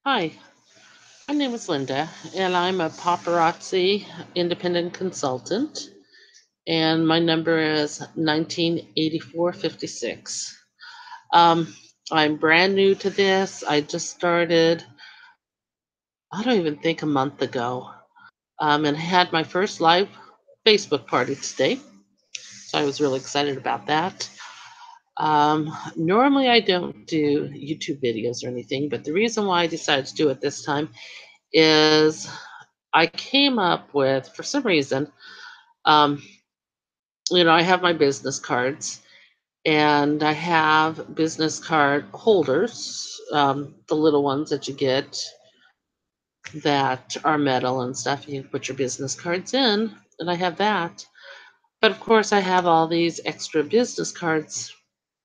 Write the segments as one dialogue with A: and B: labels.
A: Hi, my name is Linda, and I'm a paparazzi independent consultant, and my number is 198456. Um, I'm brand new to this. I just started, I don't even think a month ago, and had my first live Facebook party today. So I was really excited about that. Normally, I don't do YouTube videos or anything, but the reason why I decided to do it this time is I came up with, for some reason, um, I have my business cards and I have business card holders, the little ones that you get that are metal and stuff. You can put your business cards in, and I have that. But of course, I have all these extra business cards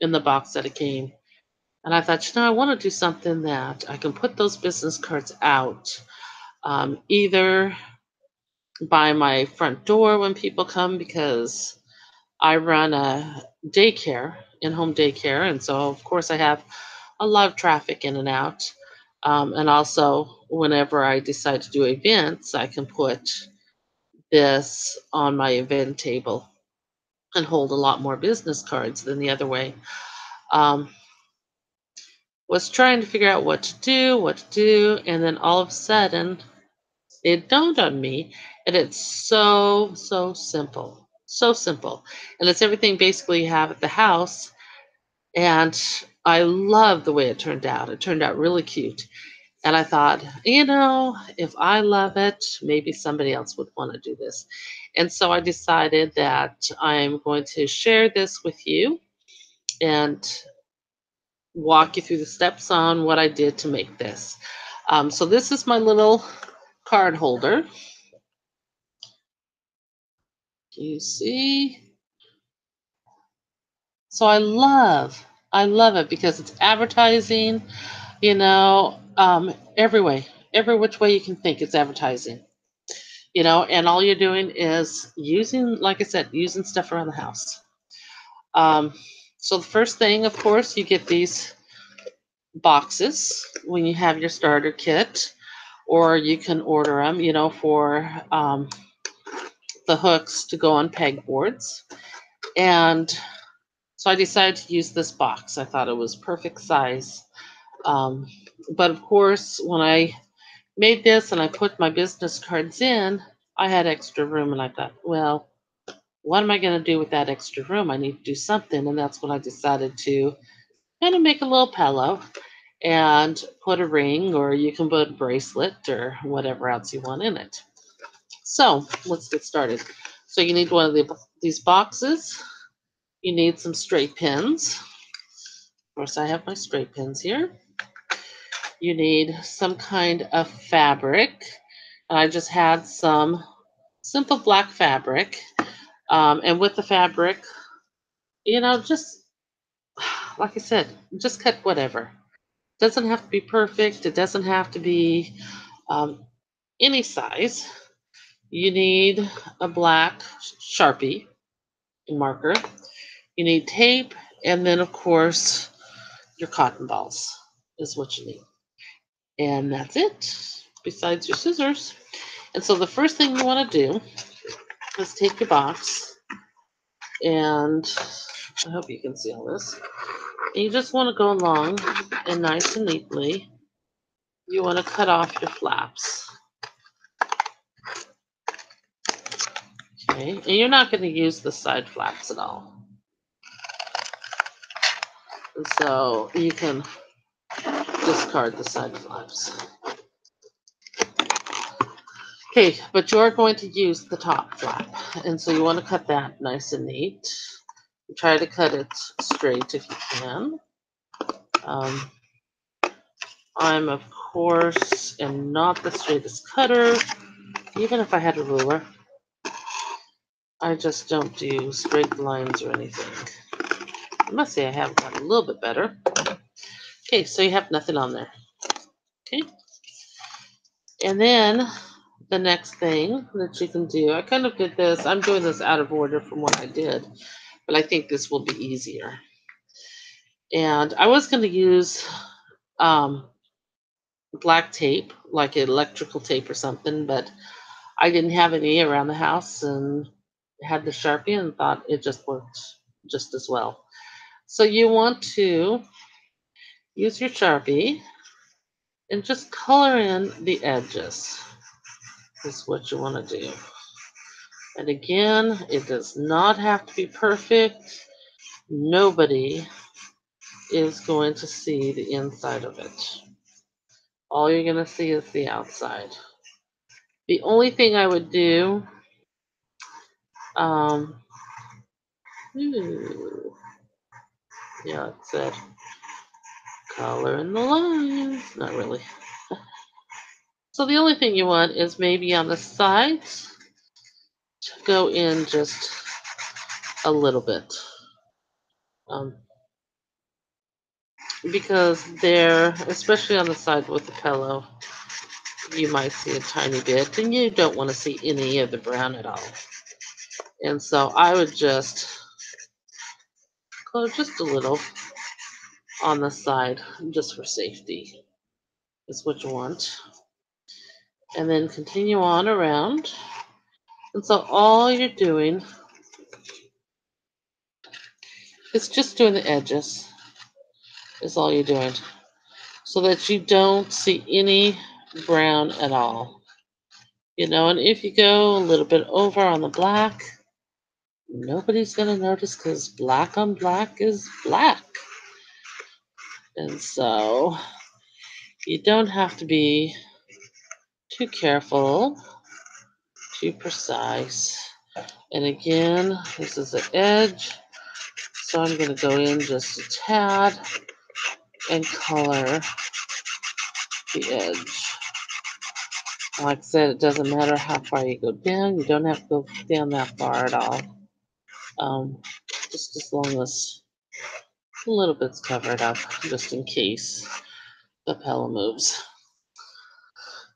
A: in the box that it came. And I thought, I want to do something that I can put those business cards out, either by my front door when people come, because I run a daycare, in-home daycare, and so of course I have a lot of traffic in and out. And also, whenever I decide to do events, I can put this on my event table and hold a lot more business cards than the other way. Um, was trying to figure out what to do, and then all of a sudden it dawned on me, and it's so simple, so simple, and it's everything basically you have at the house. And I love the way it turned out. It turned out really cute. And I thought, if I love it, maybe somebody else would want to do this. And so I decided that I'm going to share this with you and walk you through the steps on what I did to make this. So this is my little card holder. You see? So I love it because it's advertising, every way, every which way you can think, it's advertising, and all you're doing is using, like I said, using stuff around the house. Um, so the first thing, of course, you get these boxes when you have your starter kit, or you can order them, for the hooks to go on pegboards. And so I decided to use this box. I thought it was perfect size. Um, but of course, when I made this and I put my business cards in, I had extra room, and I thought, well, what am I going to do with that extra room? I need to do something. And that's when I decided to kind of make a little pillow and put a ring, or you can put a bracelet or whatever else you want in it. So let's get started. So you need one of these boxes. You need some straight pins. Of course, I have my straight pins here. You need some kind of fabric. And I just had some simple black fabric. And with the fabric, just like I said, just cut whatever. It doesn't have to be perfect. It doesn't have to be um, any size. You need a black Sharpie marker. You need tape, and then of course your cotton balls is what you need. And that's it, besides your scissors. And so the first thing you want to do is take your box, and I hope you can see all this. And you just want to go along and nice and neatly. You want to cut off your flaps. Okay, and you're not going to use the side flaps at all. And so you can discard the side flaps. Okay, but you're going to use the top flap. And so you want to cut that nice and neat. Try to cut it straight if you can. Um, I'm, of course, am not the straightest cutter. Even if I had a ruler, I just don't do straight lines or anything. I must say I have gotten a little bit better. Okay, so you have nothing on there. Okay. And then the next thing that you can do, I kind of did this, I'm doing this out of order from what I did, but I think this will be easier. And I was going to use black tape, like electrical tape or something, but I didn't have any around the house and had the Sharpie and thought it just worked just as well. So you want to use your Sharpie and just color in the edges is what you want to do. And again, it does not have to be perfect. Nobody is going to see the inside of it. All you're going to see is the outside. The only thing I would do, um, ooh, yeah, it said color in the lines. Not really. So the only thing you want is maybe on the sides to go in just a little bit. Um, because there, especially on the side with the pillow, you might see a tiny bit, and you don't want to see any of the brown at all. And so I would just go just a little on the side, just for safety, is what you want. And then continue on around. And so all you're doing is just doing the edges, is all you're doing, so that you don't see any brown at all. And if you go a little bit over on the black, nobody's going to notice because black on black is black. And so you don't have to be too careful, too precise. And again, this is the edge. So I'm going to go in just a tad and color the edge. Like I said, it doesn't matter how far you go down. You don't have to go down that far at all. Just as long as a little bit's covered up, just in case the pillow moves.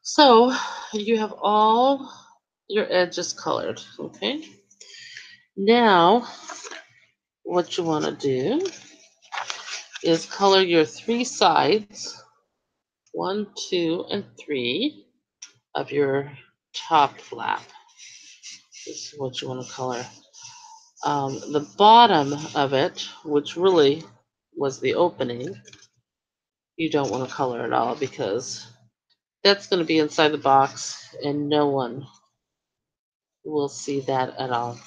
A: So you have all your edges colored, okay? Now, what you want to do is color your three sides, 1, 2, and 3 of your top flap. This is what you want to color. The bottom of it, which really was the opening, you don't want to color at all because that's going to be inside the box and no one will see that at all.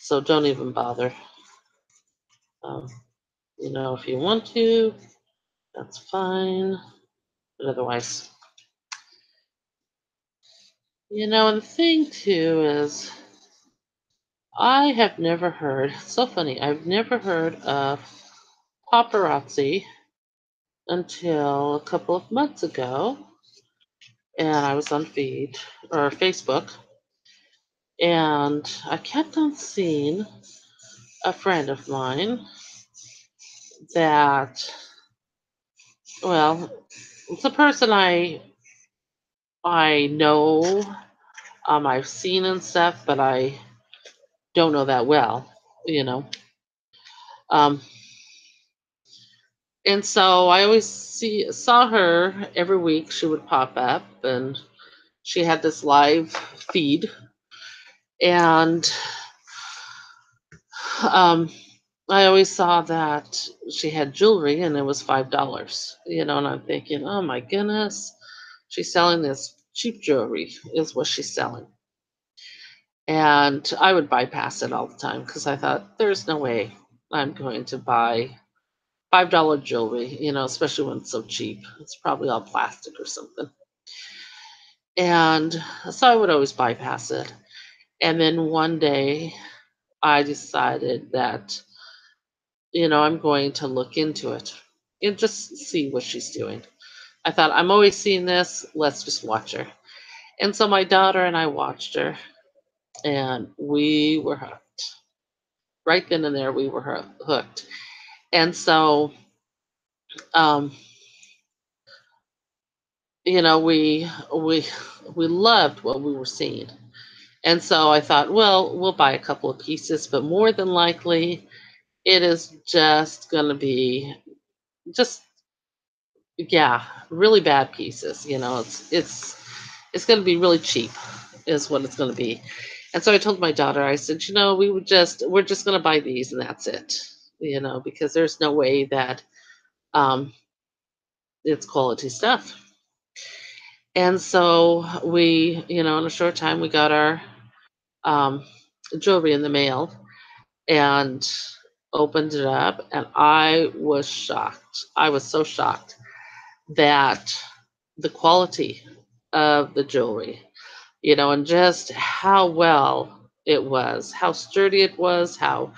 A: So don't even bother. Um, if you want to, that's fine. But otherwise, and the thing too is, I have never heard, so funny, I've never heard of paparazzi until a couple of months ago. And I was on feed or Facebook, and I kept on seeing a friend of mine that, well, it's a person I know, I've seen and stuff, but I don't know that well, you know. Um, and so I always saw her every week. She would pop up, and she had this live feed, and um, I always saw that she had jewelry, and it was $5. And I'm thinking, oh my goodness, she's selling this cheap jewelry, is what she's selling. And I would bypass it all the time because I thought, there's no way I'm going to buy $5 jewelry, especially when it's so cheap. It's probably all plastic or something. And so I would always bypass it. And then one day I decided that, I'm going to look into it and just see what she's doing. I thought, I'm always seeing this, let's just watch her. And so my daughter and I watched her, and we were hooked. Right then and there, we were hooked. And so, um, we loved what we were seeing. And so I thought, well, we'll buy a couple of pieces, but more than likely, it is just going to be just Yeah, really bad pieces. It's going to be really cheap, is what it's going to be. And so I told my daughter, I said, we're just going to buy these and that's it. Because there's no way that um, it's quality stuff. And so we, in a short time, we got our um, jewelry in the mail and opened it up, and I was shocked. I was so shocked that the quality of the jewelry, and just how well it was, how sturdy it was, how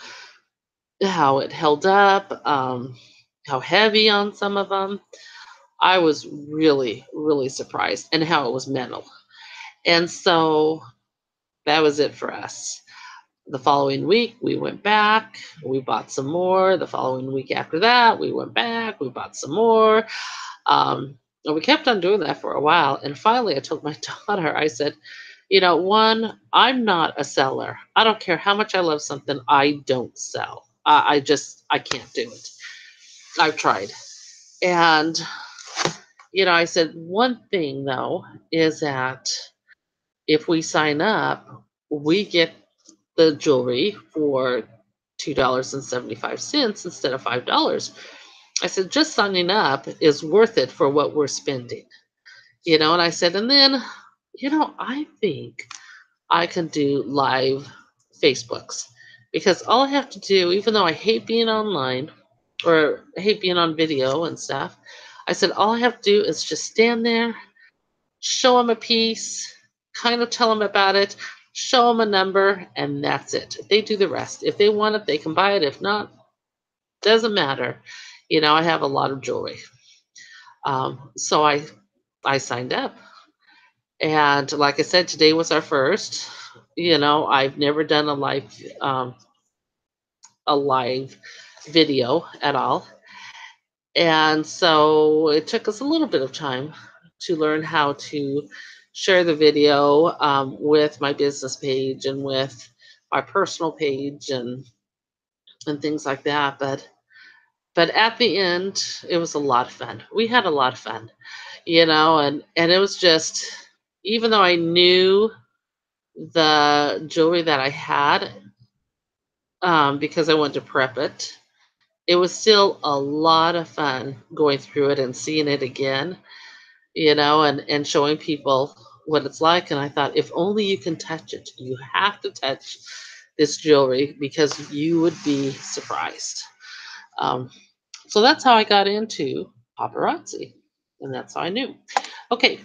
A: it held up, how heavy on some of them. I was really, really surprised, and how it was metal. And so that was it for us. The following week, we went back, we bought some more. The following week after that, we went back, we bought some more. And we kept on doing that for a while. And finally, I told my daughter, I said, one, I'm not a seller. I don't care how much I love something, I don't sell. I can't do it. I've tried. And, I said, one thing though is that if we sign up, we get the jewelry for $2.75 instead of $5. I said, just signing up is worth it for what we're spending. And I said, and then, I think I can do live Facebooks because all I have to do, even though I hate being online or I hate being on video and stuff, I said, all I have to do is just stand there, show them a piece, kind of tell them about it, show them a number, and that's it. They do the rest. If they want it, they can buy it. If not, doesn't matter. I have a lot of jewelry. So I signed up. And like I said, today was our first. I've never done a live video at all. And so it took us a little bit of time to learn how to share the video with my business page and with my personal page and things like that. But at the end, it was a lot of fun. We had a lot of fun, and it was just, even though I knew the jewelry that I had, because I wanted to prep it, it was still a lot of fun going through it and seeing it again, and showing people what it's like. And I thought, if only you can touch it, you have to touch this jewelry because you would be surprised. Um, so that's how I got into paparazzi, and that's how I knew. Okay,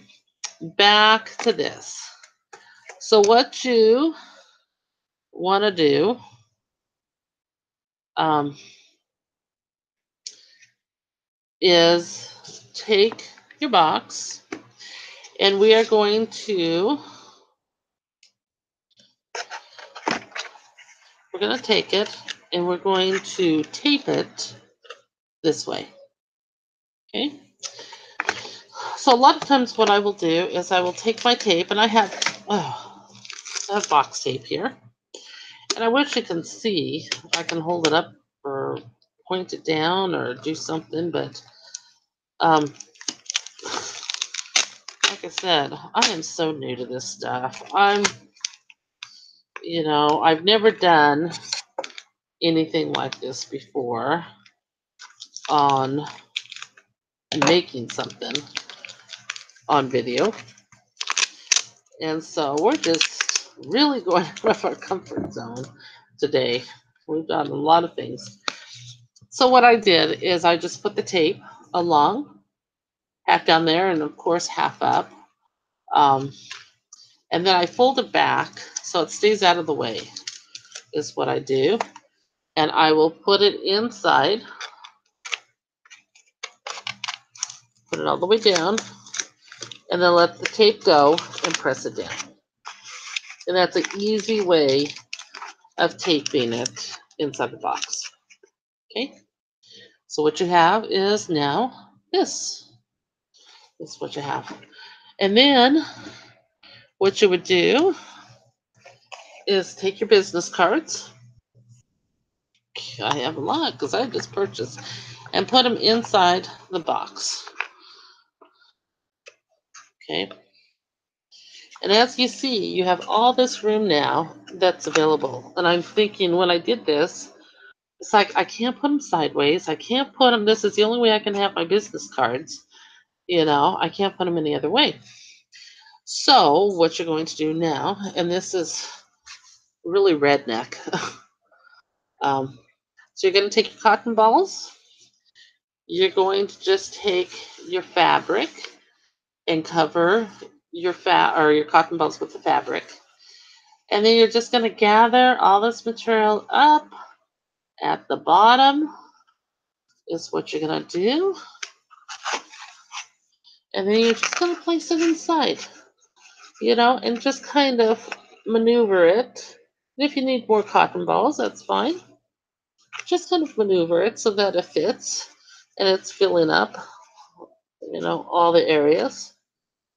A: back to this. So what you want to do um, is take your box, and we are going to take it and we're going to tape it this way. Okay. So a lot of times what I will do is I will take my tape, and I have box tape here, and I wish you can see. I can hold it up or point it down or do something, but um, like I said, I am so new to this stuff. I've never done anything like this before on making something on video. And so we're just really going out of our comfort zone today. We've done a lot of things. So what I did is I just put the tape along, half down there, and of course half up. Um, and then I fold it back so it stays out of the way, is what I do. And I will put it inside, put it all the way down, and then let the tape go and press it down. And that's an easy way of taping it inside the box. Okay, so what you have is now this. This is what you have. And then what you would do is take your business cards. I have a lot because I just purchased, and put them inside the box. Okay. And as you see, you have all this room now that's available. And I'm thinking when I did this, it's like I can't put them sideways. I can't put them. This is the only way I can have my business cards. I can't put them any other way. So what you're going to do now, and this is really redneck. um, so you're going to take your cotton balls. You're going to just take your fabric and cover your fat or your cotton balls with the fabric. And then you're just going to gather all this material up at the bottom is what you're going to do. And then you're just going to place it inside, and just kind of maneuver it. And if you need more cotton balls, that's fine. Just kind of maneuver it so that it fits and it's filling up, all the areas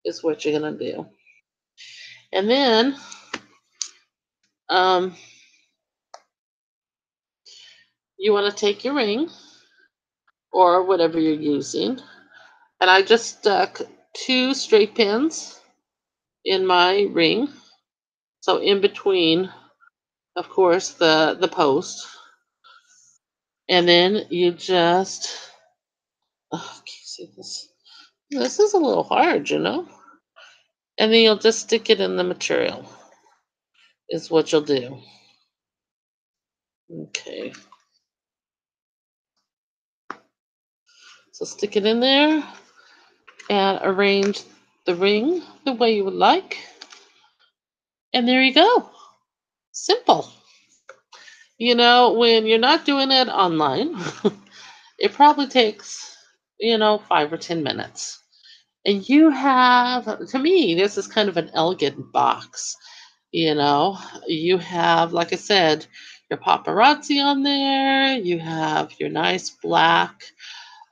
A: is what you're going to do. And then um, you want to take your ring or whatever you're using. And I just stuck 2 straight pins in my ring. So in between, of course, the post. And then you just, oh, can you see this? This is a little hard. And then you'll just stick it in the material, is what you'll do. Okay. So stick it in there and arrange the ring the way you would like. And there you go. Simple. When you're not doing it online, it probably takes, 5 or 10 minutes. And to me, this is kind of an elegant box. You have, like I said, your paparazzi on there. You have your nice black.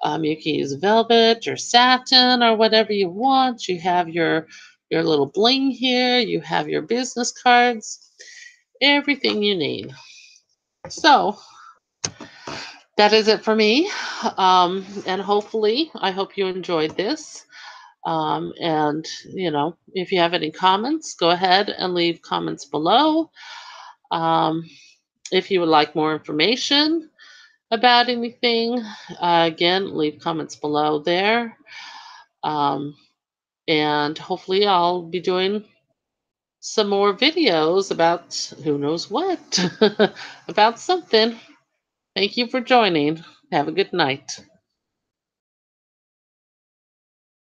A: You can use velvet or satin or whatever you want. You have your little bling here. You have your business cards. Everything you need. So that is it for me. And hopefully, I hope you enjoyed this. And, if you have any comments, go ahead and leave comments below. Um, if you would like more information about anything, again, leave comments below there. Um, and hopefully, I'll be doing some more videos about who knows what, about something. Thank you for joining. Have a good night.